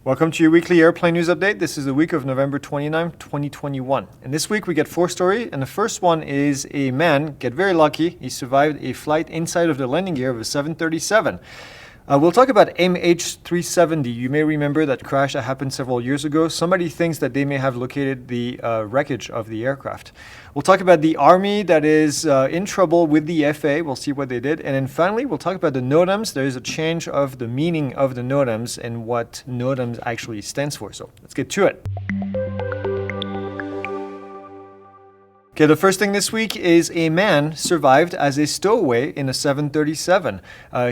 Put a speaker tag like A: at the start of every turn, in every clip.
A: Welcome to your weekly airplane news update. This is the week of November 29, 2021. And this week we get 4 stories, and the first one is a man, get very lucky, he survived a flight inside of the landing gear of a 737. We'll talk about MH370. You may remember that crash that happened several years ago. Somebody thinks that they may have located the wreckage of the aircraft. We'll talk about the Army that is in trouble with the FAA. We'll see what they did. And then finally, we'll talk about the NOTAMs. There is a change of the meaning of the NOTAMs and what NOTAMs actually stands for. So let's get to it. Okay, the first thing this week is a man survived as a stowaway in a 737.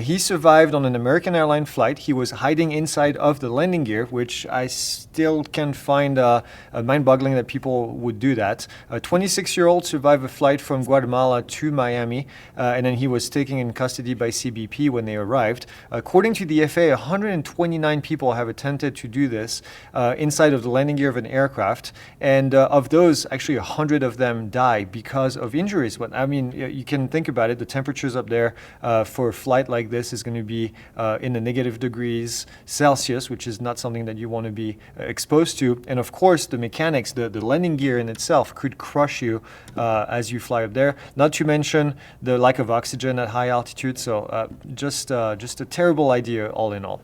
A: He survived on an American Airlines flight. He was hiding inside of the landing gear, which I still can find mind-boggling that people would do that. A 26-year-old survived a flight from Guatemala to Miami, and then he was taken in custody by CBP when they arrived. According to the FAA, 129 people have attempted to do this inside of the landing gear of an aircraft, and of those, actually 100 of them die because of injuries. But I mean, you can think about it. The temperatures up there for a flight like this is going to be in the negative degrees Celsius, which is not something that you want to be exposed to. And of course, the mechanics, the landing gear in itself could crush you as you fly up there. Not to mention the lack of oxygen at high altitude. So just a terrible idea all in all.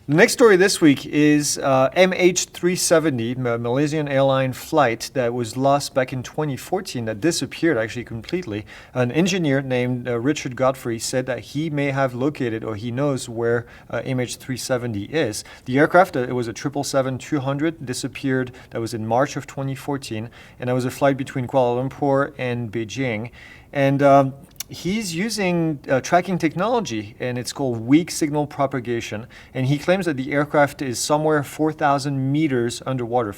A: The next story this week is MH370, a Malaysian airline flight that was lost back in 2014, that disappeared actually completely. An engineer named Richard Godfrey said that he may have located, or he knows where MH370 is. The aircraft, it was a 777-200, disappeared. That was in March of 2014, and that was a flight between Kuala Lumpur and Beijing. And he's using tracking technology, and it's called weak signal propagation. And he claims that the aircraft is somewhere 4,000 meters underwater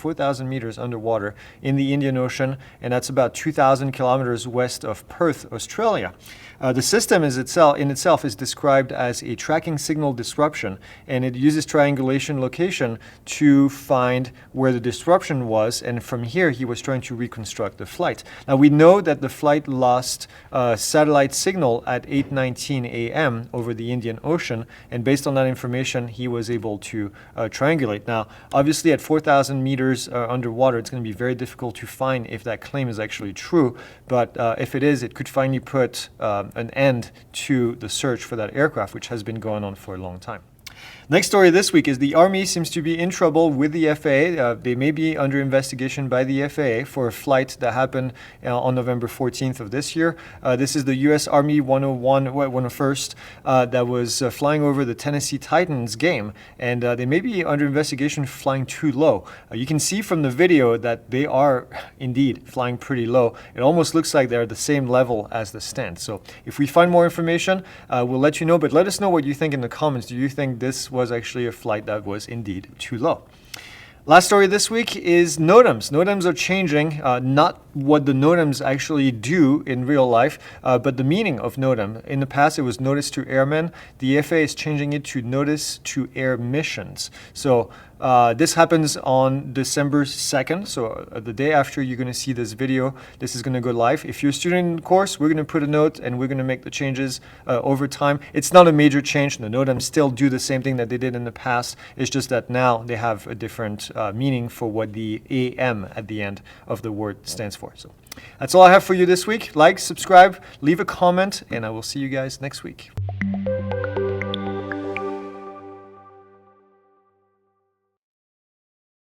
A: in the Indian Ocean, and that's about 2,000 kilometers west of Perth, Australia. The system in itself is described as a tracking signal disruption, and it uses triangulation location to find where the disruption was, and from here he was trying to reconstruct the flight. Now we know that the flight lost satellite signal at 8:19 a.m. over the Indian Ocean, and based on that information he was able to triangulate. Now obviously at 4,000 meters underwater, it's going to be very difficult to find if that claim is actually true, but if it is, it could finally put an end to the search for that aircraft, which has been going on for a long time. Next story this week is the Army seems to be in trouble with the FAA. They may be under investigation by the FAA for a flight that happened on November 14th of this year. This is the U.S. Army 101st that was flying over the Tennessee Titans game, and they may be under investigation for flying too low. You can see from the video that they are indeed flying pretty low. It almost looks like they're at the same level as the stand. So if we find more information, we'll let you know, but let us know what you think in the comments. Do you think this was actually a flight that was indeed too low? Last story this week is NOTAMs. NOTAMs are changing, not what the NOTAMs actually do in real life, but the meaning of NOTAM. In the past, it was notice to airmen. The FAA is changing it to notice to air missions. So this happens on December 2nd. So the day after you're going to see this video, this is going to go live. If you're a student in the course, we're going to put a note and we're going to make the changes over time. It's not a major change. The NOTAMs still do the same thing that they did in the past. It's just that now they have a different meaning for what the AM at the end of the word stands for. So that's all I have for you this week. Like, subscribe, leave a comment, and I will see you guys next week.